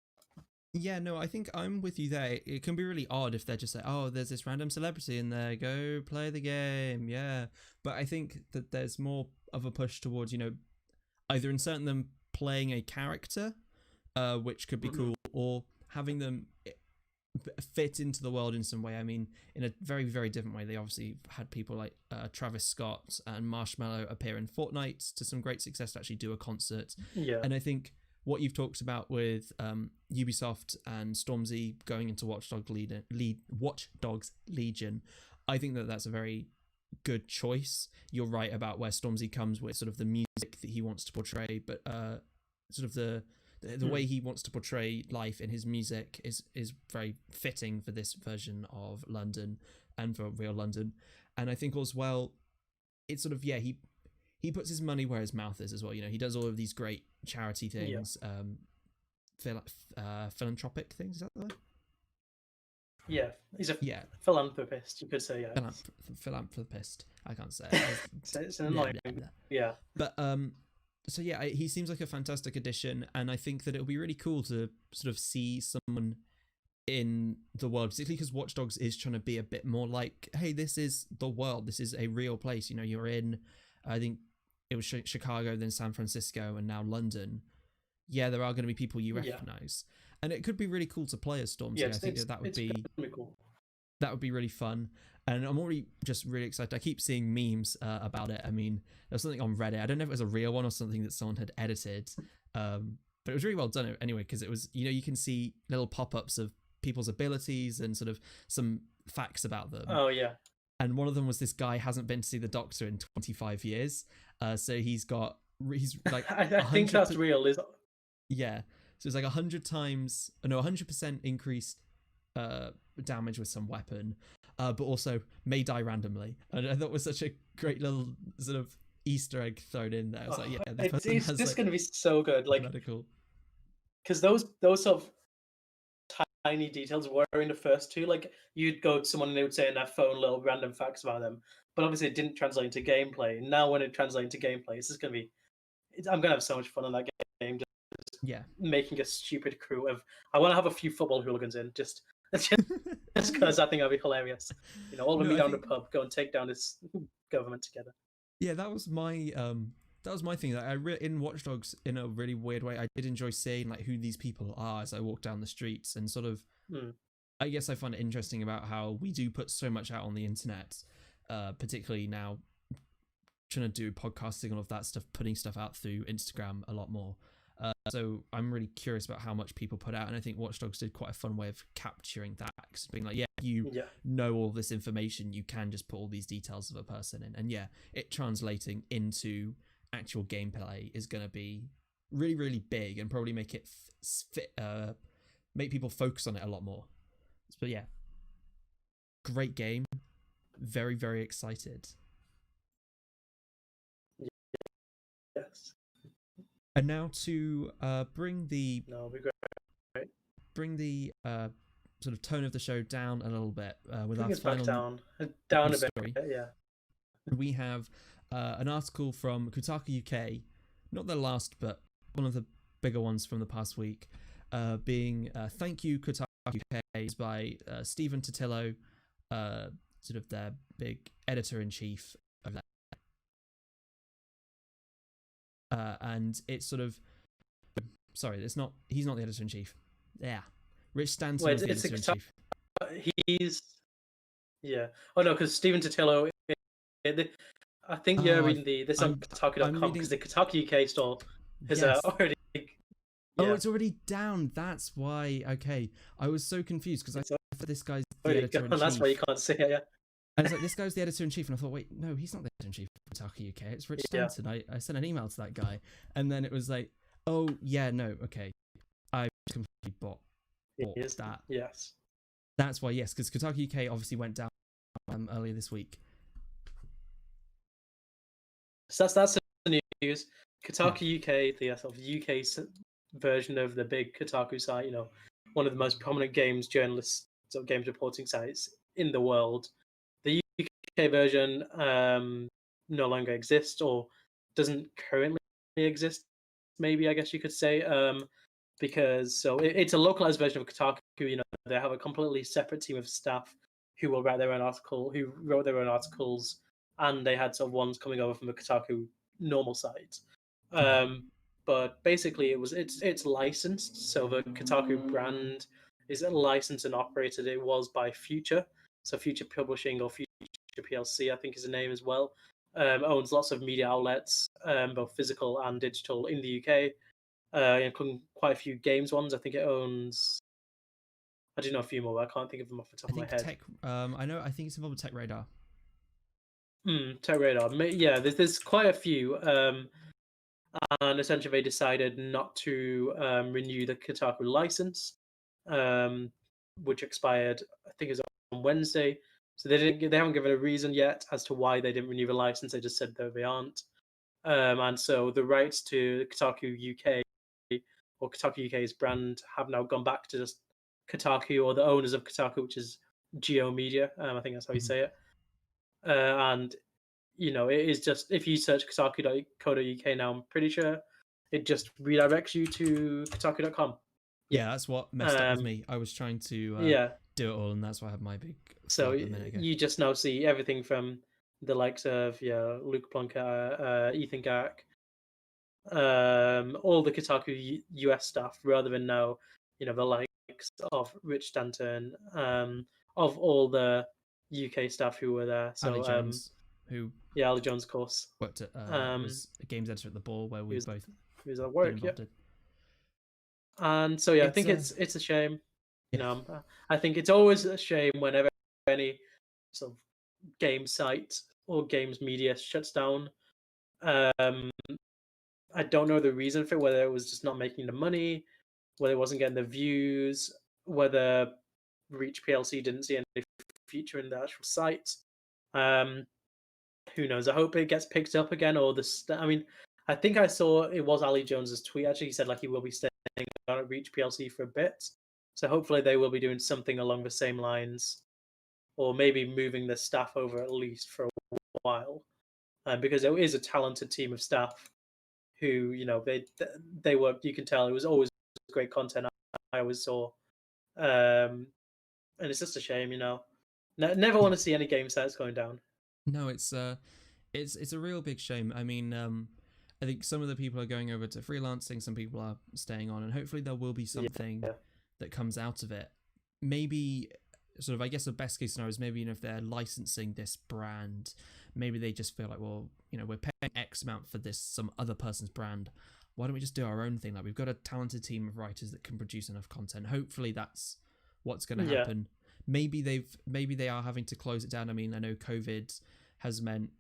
Yeah, no, I think I'm with you there. It can be really odd if they're just like, oh, there's this random celebrity in there, go play the game, yeah. But I think that there's more of a push towards, either inserting them playing a character, which could be cool, or having them fit into the world in some way. I mean, in a very, very different way. They obviously had people like Travis Scott and Marshmello appear in Fortnite to some great success to actually do a concert. Yeah. And I think what you've talked about with Ubisoft and Stormzy going into Watch Dogs Legion, I think that's a very good choice. You're right about where Stormzy comes with sort of the music that he wants to portray, but sort of the way he wants to portray life in his music is very fitting for this version of London and for real London. And I think as well, it's sort of, he puts his money where his mouth is as well. You know, he does all of these great charity things, philanthropic things. Is that the word? Yeah, he's a philanthropist. You could say, yeah. Philanthropist. I can't say it. It's an annoying. Yeah. But so yeah, he seems like a fantastic addition, and I think that it'll be really cool to sort of see someone in the world, particularly because Watch Dogs is trying to be a bit more like, hey, this is the world. This is a real place. You know, you're in, I think it was Chicago, then San Francisco, and now London. Yeah, there are going to be people you recognize, and it could be really cool to play as Stormzy. I think that would be cool. That would be really fun, and I'm already just really excited. I keep seeing memes about it. I mean, there's something on Reddit. I don't know if it was a real one or something that someone had edited, but it was really well done anyway, because it was, you know, you can see little pop-ups of people's abilities and sort of some facts about them. Oh yeah. And one of them was this guy hasn't been to see the doctor in 25 years, so he's like I think that's real. Yeah, so it's like 100% increased damage with some weapon, but also may die randomly. And I thought it was such a great little sort of Easter egg thrown in there. I was like, yeah, it's just going to be so good, like medical, because those sort of tiny details were in the first two. Like, you'd go to someone and they would say in their phone little random facts about them, but obviously it didn't translate into gameplay. Now when it translates into gameplay, it's just going to be, I'm going to have so much fun in that game. Yeah, making a stupid crew of, I want to have a few football hooligans in, just because I think that'd be hilarious. You know, all of them meet down the pub, go and take down this government together. Yeah, that was my thing. That in Watch Dogs, in a really weird way, I did enjoy seeing like who these people are as I walk down the streets, and sort of, I guess I find it interesting about how we do put so much out on the internet, particularly now, trying to do podcasting, all of that stuff, putting stuff out through Instagram a lot more. So I'm really curious about how much people put out, and I think Watch Dogs did quite a fun way of capturing that, being like, you know all this information, you can just put all these details of a person in, and it translating into actual gameplay is going to be really, really big, and probably make it make people focus on it a lot more. But yeah, great game, very, very excited. Yes. And now to bring the sort of tone of the show down a little bit with our final down a bit. Yeah, we have an article from Kotaku UK, not the last, but one of the bigger ones from the past week, being "Thank You Kotaku UK" by Stephen Totilo, sort of their big editor-in-chief of that. And it's sort of, sorry, he's not the editor-in-chief. Yeah, Rich Stanton is the editor-in-chief. Oh no, because Stephen Totilo, I think you're reading this on Kotaku.com, because the Kotaku UK store has already. Oh, it's already down. That's why. Okay, I was so confused because I thought this guy's the editor-in-chief. That's why you can't see it. Yeah. I was like, this guy's the editor-in-chief, and I thought, wait, no, he's not the editor-in-chief of Kotaku UK. It's Rich Stanton. I sent an email to that guy, and then it was like, oh yeah, no, okay, I completely bought that. Yes, that's why. Yes, because Kotaku UK obviously went down earlier this week. So that's the news. Kotaku UK, the sort of UK version of the big Kotaku site, you know, one of the most prominent games journalists, sort of games reporting sites in the world. The UK version no longer exists, or doesn't currently exist, maybe, I guess you could say, because it's a localized version of Kotaku. You know, they have a completely separate team of staff who will write their own wrote their own articles, and they had sort of ones coming over from the Kotaku normal site. But basically, it's licensed, so the Kotaku brand is licensed and operated. It was by Future, so Future Publishing, or Future PLC, I think is the name as well. Owns lots of media outlets, both physical and digital, in the UK, including quite a few games ones. I think it owns, I do know a few more, but I can't think of them off the top of my head. I think it's involved with Tech Radar. Tech Radar. Yeah, there's quite a few. And essentially they decided not to renew the Kotaku license, which expired, I think it was on Wednesday. So they haven't given a reason yet as to why they didn't renew the license. They just said that they aren't. and so the rights to Kotaku UK or Kotaku UK's brand have now gone back to just Kotaku or the owners of Kotaku, which is Geo Media. I think that's how you say it. And it is just, if you search kotaku.co.uk now, I'm pretty sure it just redirects you to kotaku.com. Yeah, that's what messed up with me. I was trying to do it all, and that's why I have my big. So you just now see everything from the likes of Luke Plunkett, Ethan Garrick, all the Kotaku US stuff, rather than now, the likes of Rich Stanton, of all the UK staff who were there. So Ali Jones, who Ali Jones, of course, worked at was a games editor at the Ball, where we both he was at work, And so I think it's a shame. I think it's always a shame whenever any sort of game site or games media shuts down. I don't know the reason for it, whether it was just not making the money, whether it wasn't getting the views, whether Reach PLC didn't see any future in the actual site. Who knows? I hope it gets picked up again, or I think I saw it was Ali Jones's tweet. Actually, he said he will be staying on at Reach PLC for a bit. So hopefully they will be doing something along the same lines, or maybe moving the staff over at least for a while, because there is a talented team of staff who they were. You can tell it was always great content I always saw, and it's just a shame, Never want to see any game sites going down. No, it's a real big shame. I mean, I think some of the people are going over to freelancing, some people are staying on, and hopefully there will be something that comes out of it. Maybe sort of, I guess the best case scenario is maybe, if they're licensing this brand, maybe they just feel like, well, we're paying X amount for this, some other person's brand. Why don't we just do our own thing? Like, we've got a talented team of writers that can produce enough content. Hopefully that's what's going to happen. Maybe they are having to close it down. I mean, I know COVID has meant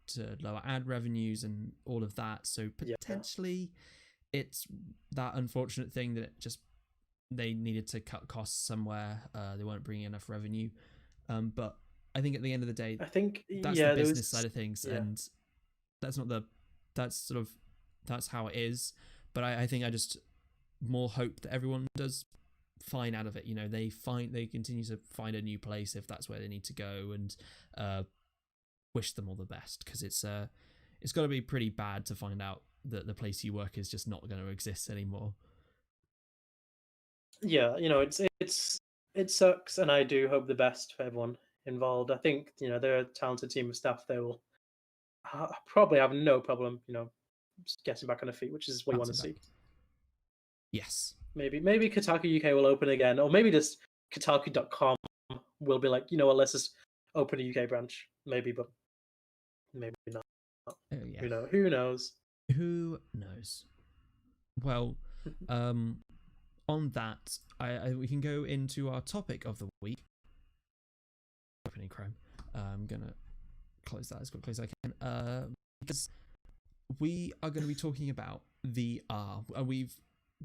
lower ad revenues and all of that. So potentially it's that unfortunate thing that they needed to cut costs somewhere. They weren't bringing enough revenue. But I think at the end of the day, I think that's the business side of things. And that's how it is. But I think I just more hope that everyone does fine out of it. They continue to find a new place if that's where they need to go, and wish them all the best, because it's got to be pretty bad to find out that the place you work is just not going to exist anymore. It sucks, and I do hope the best for everyone involved. I think they're a talented team of staff. They will probably have no problem just getting back on their feet, which is what you want to see. Yes. Maybe Kotaku UK will open again, or maybe just Kotaku.com will be like, let's just open a UK branch. Maybe, but maybe not. Who knows? Who knows? Well, on that, we can go into our topic of the week. Opening Chrome. I'm gonna close that as quickly as I can. Because we are going to be talking about VR. We've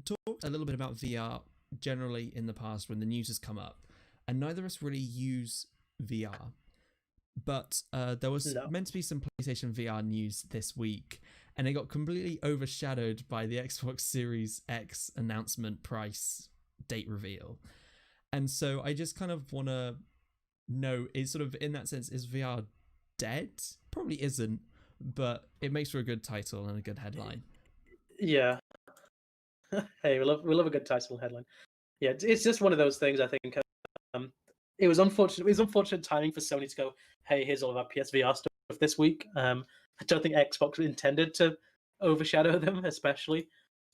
talked a little bit about VR generally in the past when the news has come up, and neither of us really use VR. But there was meant to be some PlayStation VR news this week, and it got completely overshadowed by the Xbox Series X announcement price date reveal. And so I just kind of want to know, is sort of in that sense, is VR dead? Probably isn't, but it makes for a good title and a good headline. Yeah. Hey, we love a good title and headline. Yeah, it's just one of those things. I think it was unfortunate. It was unfortunate timing for Sony to go, hey, here's all of our PSVR stuff this week. I don't think Xbox intended to overshadow them, especially.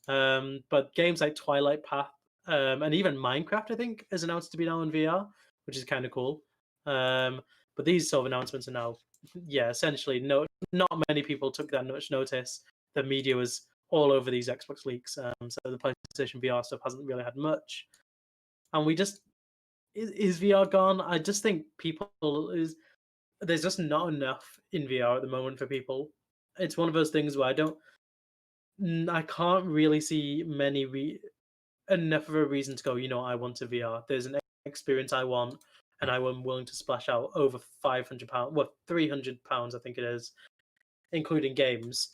But games like Twilight Path and even Minecraft, I think, is announced to be now in VR, which is kind of cool. But these sort of announcements are now, essentially, not many people took that much notice. The media was all over these Xbox leaks, so the PlayStation VR stuff hasn't really had much. And we just, is VR gone? I just think there's just not enough in VR at the moment for people. It's one of those things where I can't really see enough of a reason to go, I want a VR. There's an experience I want, and I am willing to splash out over £500, well, £300, I think it is, including games.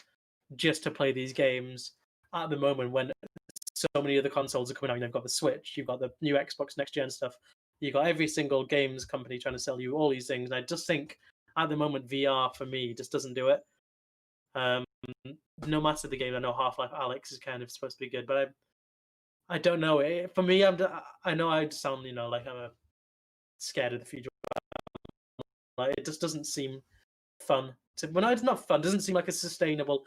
just to play these games at the moment when so many other consoles are coming out. You've got the Switch, you've got the new Xbox next gen stuff, you've got every single games company trying to sell you all these things. And I just think at the moment VR for me just doesn't do it. No matter the game, I know Half-Life Alyx is kind of supposed to be good, but I don't know. For me, I know I sound like I'm scared of the future. Like it just doesn't seem fun. It's not fun. It doesn't seem like a sustainable.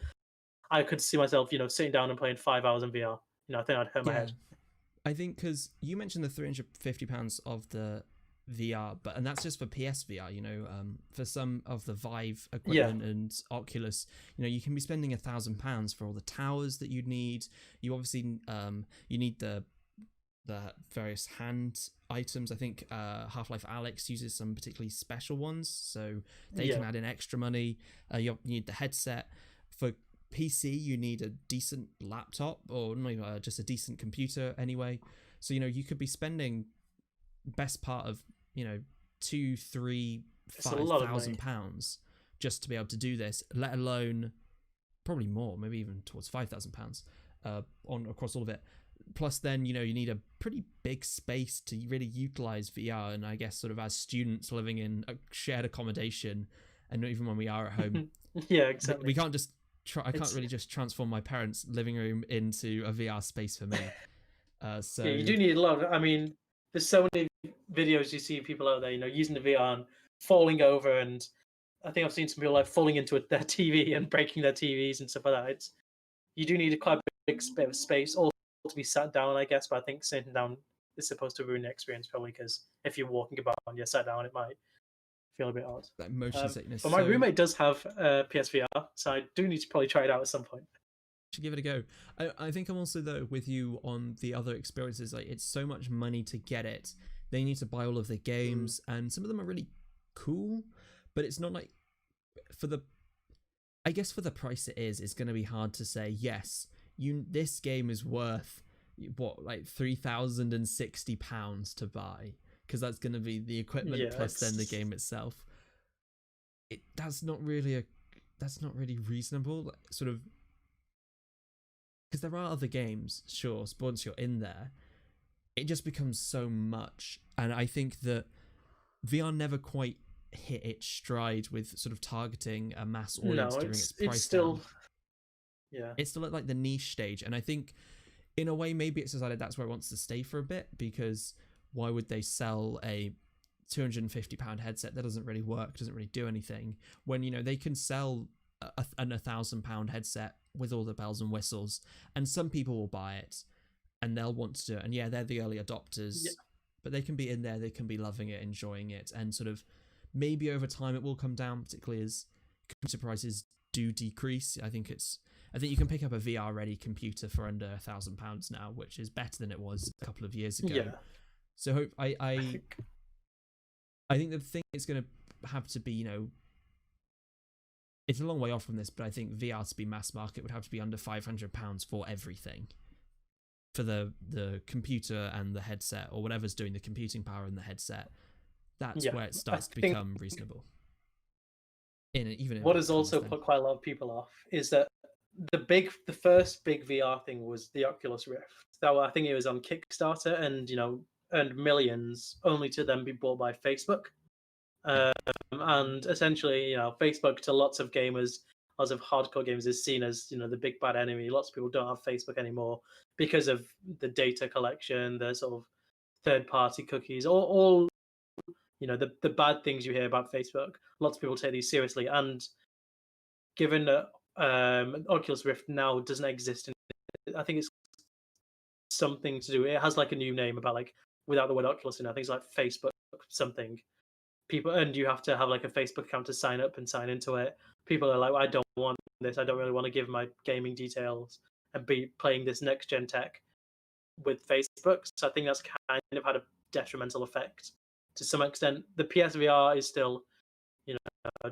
I could see myself, sitting down and playing 5 hours in VR. I think I'd hurt my head. I think because you mentioned the £350 of the VR, and that's just for PSVR. For some of the Vive equipment and Oculus, you can be spending £1,000 for all the towers that you'd need. You obviously you need the various hand items. I think Half-Life Alyx uses some particularly special ones, so they can add in extra money. You need the headset. For PC, you need a decent laptop, or not just a decent computer anyway. So you could be spending best part of £2, £3, £5,000 just to be able to do this, let alone probably more, maybe even towards £5,000 on across all of it. Plus then you need a pretty big space to really utilize VR, and I guess sort of as students living in a shared accommodation, and even when we are at home exactly, we can't just I can't really just transform my parents' living room into a VR space for me. So you do need a lot. I mean, there's so many videos you see people out there, using the VR and falling over, and I think I've seen some people like falling into their TV and breaking their TVs and stuff like that. You do need a quite big bit of space, all to be sat down, I guess. But I think sitting down is supposed to ruin the experience, probably, because if you're walking about and you're sat down, it might feel a bit odd. That motion sickness. But my roommate does have PSVR, so I do need to probably try it out at some point. Should give it a go. I think I'm also though with you on the other experiences. Like, it's so much money to get it. They need to buy all of the games, and some of them are really cool, but it's not like I guess for the price it's going to be hard to say yes. This game is worth what, like £3,060 to buy, because that's going to be the equipment plus then the game itself. That's not really reasonable, sort of, because there are other games, sure, once you're in there, it just becomes so much. And I think that VR never quite hit its stride with sort of targeting a mass audience during its price it's still down. It's still at like the niche stage, and I think in a way maybe it's decided that's where it wants to stay for a bit, because why would they sell a £250 headset that doesn't really work, doesn't really do anything, when they can sell an £1,000 headset with all the bells and whistles, and some people will buy it and they'll want to do it, and they're the early adopters, but they can be in there, they can be loving it, enjoying it, and sort of maybe over time it will come down, particularly as computer prices do decrease. I think you can pick up a VR ready computer for under £1,000 now, which is better than it was a couple of years ago. So I think the thing is going to have to be, it's a long way off from this, but I think VR to be mass market would have to be under £500 for everything, for the computer and the headset, or whatever's doing the computing power in the headset. That's where it starts to become reasonable. What has also put quite a lot of people off is that the first big VR thing was the Oculus Rift. So I think it was on Kickstarter, and earned millions, only to then be bought by Facebook. And essentially, Facebook to lots of gamers, lots of hardcore gamers, is seen as the big bad enemy. Lots of people don't have Facebook anymore because of the data collection, the sort of third-party cookies, all the bad things you hear about Facebook. Lots of people take these seriously, and given that Oculus Rift now doesn't exist, I think it's something to do. It has like a new name about like without the word Oculus in it. I think it's like Facebook something. People, and you have to have like a Facebook account to sign up and sign into it. People are like, I don't want this. I don't really want to give my gaming details and be playing this next gen tech with Facebook. So I think that's kind of had a detrimental effect to some extent. The PSVR is still,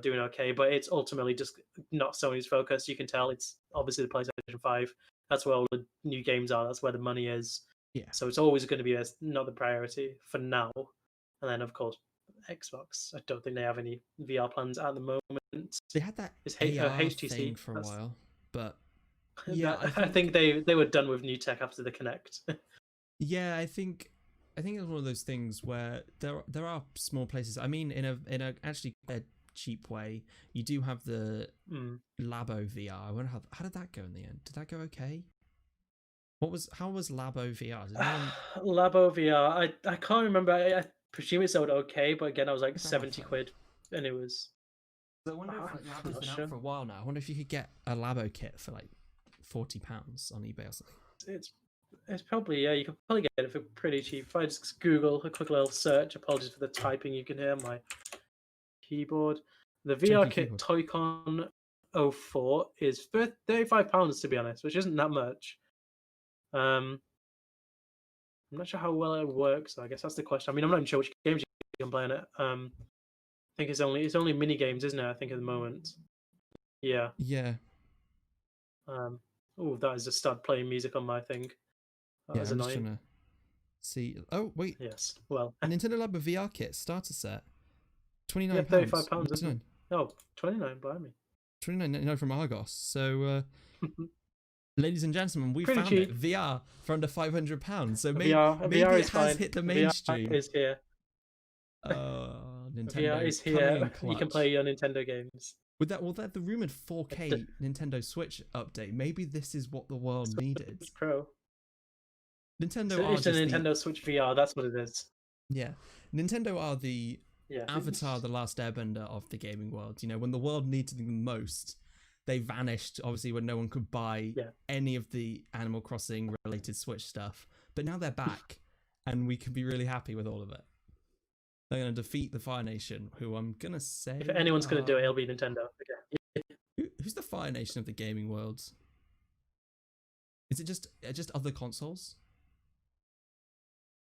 doing okay, but it's ultimately just not Sony's focus. You can tell it's obviously the PlayStation 5. That's where all the new games are. That's where the money is. So it's always going to be not the priority for now. And then, of course, Xbox. I don't think they have any VR plans at the moment. They had that AR HTC thing for a while, But yeah, I think they were done with new tech after the Kinect. Yeah, I think it's one of those things where there are small places. I mean, in a actually a cheap way, you do have the Labo VR. I wonder how did that go in the end? Did that go okay? How was Labo VR? Did anyone... Labo VR. I can't remember. I presume it sold okay, but again, I was like 70 quid, and it was. So I wonder if Labo's been out for a while now. I wonder if you could get a Labo kit for like £40 on eBay or something. It's probably, yeah, you can probably get it for pretty cheap. If I just Google a quick little search, apologies for the typing you can hear on my keyboard. The VR kit Toycon 04 is for £35 to be honest, which isn't that much. I'm not sure how well it works, so I guess that's the question. I mean, I'm not even sure which games you can play on it. I think it's only mini games, isn't it? I think at the moment. Yeah. Yeah. Oh, that is just start playing music on my thing. Yeah, I'm just trying to see. Oh wait. Yes. Well. Nintendo Labo VR kit starter set. £29. Yeah, £35. Isn't it? Oh, $29. Buy me. $29.99 from Argos. So, ladies and gentlemen, we found cheap. it. VR for under £500. So maybe VR it has hit the mainstream. VR is here. Nintendo VR is here. You can play your Nintendo games. With that, the rumored 4K Nintendo Switch update, maybe this is what the world needed. Pro. Nintendo it's a Nintendo Switch VR. That's what it is. Yeah, Nintendo are the Avatar, the Last Airbender of the gaming world. You know, when the world needed them most, they vanished. Obviously, when no one could buy any of the Animal Crossing related Switch stuff, but now they're back, and we can be really happy with all of it. They're going to defeat the Fire Nation, who I'm going to say... If anyone's going to do it, it'll be Nintendo. Okay. Who's the Fire Nation of the gaming world? Is it just other consoles?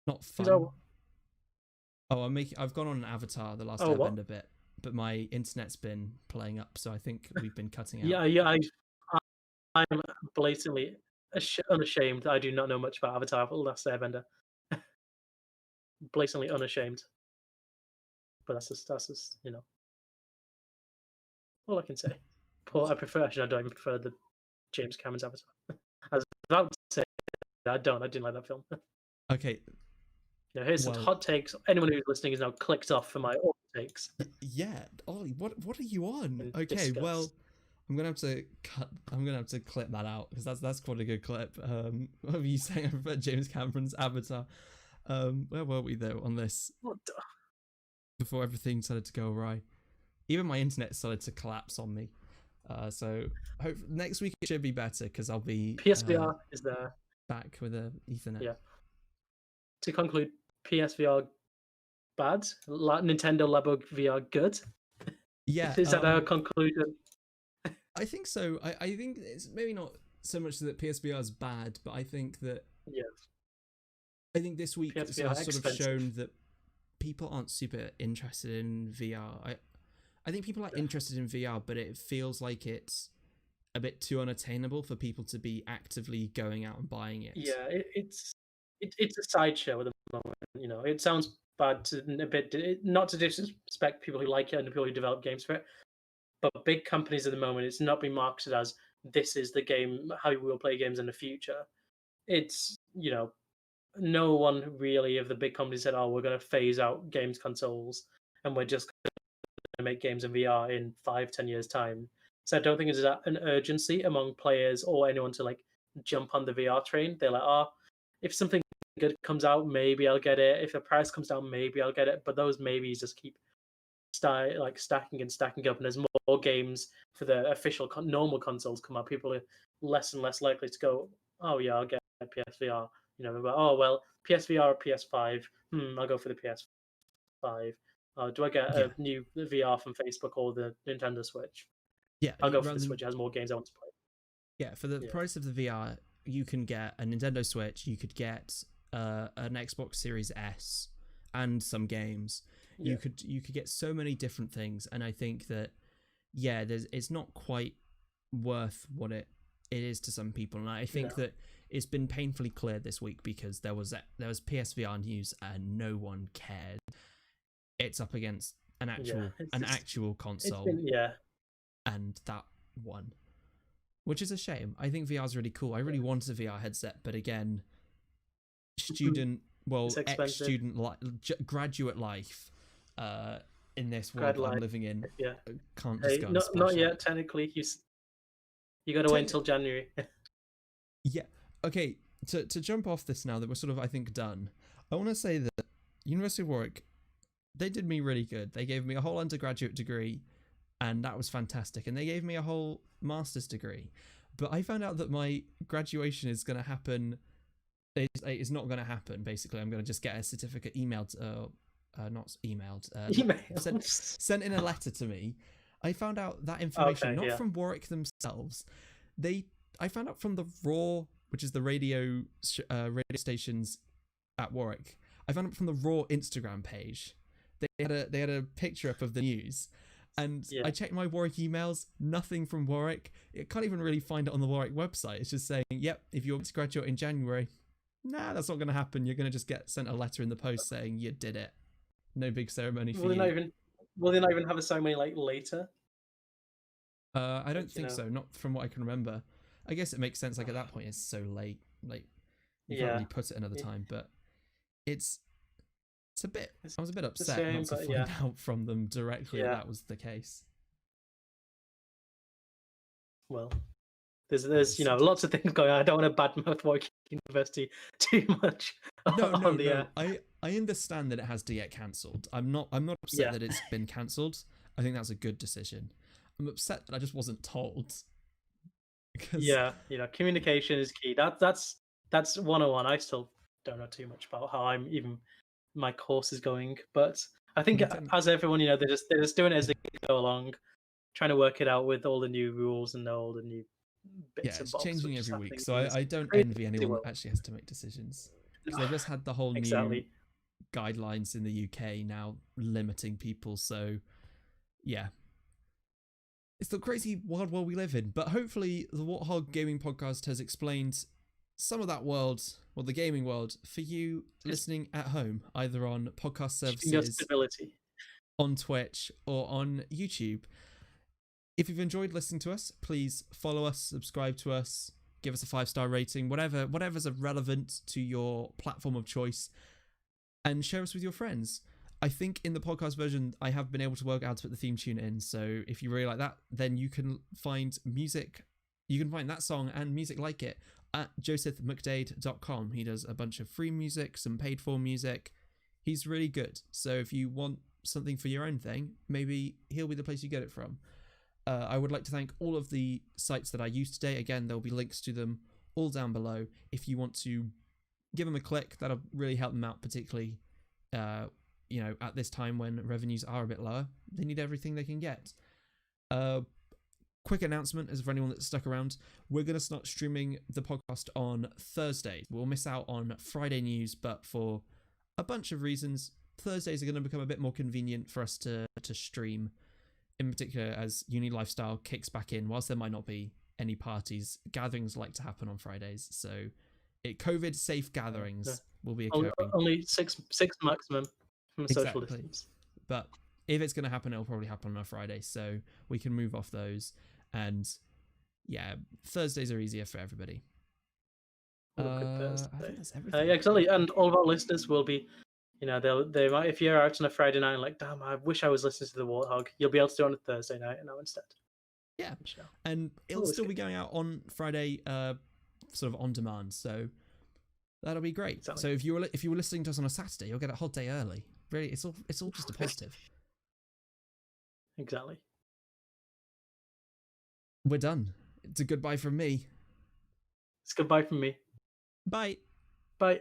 Not fun. No. Oh, I've gone on an Avatar, the Last Airbender bit, but my internet's been playing up, so I think we've been cutting out. Yeah. I'm blatantly unashamed. I do not know much about Avatar, the Last Airbender. Blatantly unashamed. But that's just all I can say. I don't even prefer the James Cameron's Avatar. I was about to say I didn't like that film. Okay. Here's some hot takes. Anyone who's listening is now clicked off for my hot takes. Yeah, Ollie, what are you on? Okay, well, I'm gonna have to clip that out because that's quite a good clip. What were you saying about James Cameron's Avatar? Where were we though on this? Before everything started to go awry, even my internet started to collapse on me. So next week it should be better because I'll be PSVR is there back with a Ethernet. Yeah. To conclude, PSVR bad, Nintendo Labo VR good. Yeah, is that our conclusion? I think so. I think it's maybe not so much that PSVR is bad, but I think that I think this week has sort of shown that people aren't super interested in VR. I think people are interested in VR, but it feels like it's a bit too unattainable for people to be actively going out and buying it. Yeah, it's a sideshow at the moment. It sounds bad not to disrespect people who like it and the people who develop games for it, but big companies at the moment, it's not being marketed as this is the game, how we will play games in the future. It's no one really of the big companies said, "Oh, we're going to phase out games consoles and we're just going to make games in VR in 5-10 years time." So I don't think there's an urgency among players or anyone to jump on the VR train. They're like, "Oh, if something good comes out, maybe I'll get it. If the price comes down, maybe I'll get it." But those maybes just keep stacking and stacking up, and as more games for the official normal consoles come out, people are less and less likely to go, "Oh yeah, I'll get PSVR." Oh well, PSVR or PS5. I'll go for the PS5. Do I get a new VR from Facebook or the Nintendo Switch? Yeah, I'll go for the Switch. It has more games I want to play. Yeah, for the price of the VR, you can get a Nintendo Switch. You could get an Xbox Series S and some games. You could get so many different things, and I think that it's not quite worth what it is to some people, and I think that it's been painfully clear this week because there was PSVR news and no one cared. It's up against an actual console, and that won. which is a shame. I think VR is really cool. I really wanted a VR headset, but again, ex-student graduate life in this world I'm living in, can't just go and splash not yet. out. Technically, you got to wait until January. Yeah. Okay. To jump off this now that we're sort of, I think, done, I want to say that University of Warwick, they did me really good. They gave me a whole undergraduate degree, and that was fantastic. And they gave me a whole master's degree. But I found out that my graduation is going to happen. It's not going to happen, basically. I'm going to just get a certificate emailed, not emailed, sent in a letter to me. I found out that information, from Warwick themselves. I found out from the Raw, which is the radio stations at Warwick. I found out from the Raw Instagram page. They had a picture up of the news, and I checked my Warwick emails. Nothing from Warwick. I can't even really find it on the Warwick website. It's just saying, "Yep, if you want to graduate in January, nah, that's not going to happen. You're going to just get sent a letter in the post saying you did it. No big ceremony for you." Will they not even have a ceremony later? I don't think so. Not from what I can remember. I guess it makes sense. At that point, it's so late. You can't really put it another time. But it's a bit. I was a bit upset not to find out from them directly that was the case. Well, there's lots of things going on. I don't want to badmouth Warwick University too much. No. I understand that it has to get cancelled. I'm not upset that it's been cancelled. I think that's a good decision. I'm upset that I just wasn't told. Communication is key. That's 101. I still don't know too much about how my course is going, but I think as everyone, they're just doing it as they go along, trying to work it out with all the new rules and all the new bits and bobs. It's changing every week, so I don't envy anyone that actually has to make decisions, because they've just had the whole new guidelines in the UK now limiting people. So it's the crazy wild world we live in. But hopefully the Warthog Gaming Podcast has explained some of that world, or the gaming world, for you listening at home, either on podcast services, on Twitch, or on YouTube. If you've enjoyed listening to us, please follow us, subscribe to us, give us a 5-star rating, whatever's relevant to your platform of choice, and share us with your friends. I think in the podcast version, I have been able to work out to put the theme tune in. So if you really like that, then you can find music. You can find that song and music like it at josephmcdade.com. He does a bunch of free music, some paid for music. He's really good. So if you want something for your own thing, maybe he'll be the place you get it from. I would like to thank all of the sites that I used today. Again, there'll be links to them all down below. If you want to give them a click, that'll really help them out, particularly at this time when revenues are a bit lower. They need everything they can get. Quick announcement, as for anyone that's stuck around, we're going to start streaming the podcast on Thursday. We'll miss out on Friday news, but for a bunch of reasons, Thursdays are going to become a bit more convenient for us to stream, in particular as uni lifestyle kicks back in. Whilst there might not be any parties, gatherings like to happen on Fridays, so COVID safe gatherings will be occurring. Only six maximum from social distance. But if it's going to happen, it'll probably happen on a Friday, so we can move off those. And Thursdays are easier for everybody. I think that's everything. Exactly. And all of our listeners will be, they might, if you're out on a Friday night, like, damn, I wish I was listening to the Warthog, you'll be able to do it on a Thursday night now instead. Yeah, and it'll still be going out on Friday, sort of on demand. So that'll be great. Exactly. So if you were listening to us on a Saturday, you'll get a whole day early. Really, it's all just a positive. Exactly. We're done. It's a goodbye from me. It's goodbye from me. Bye. Bye.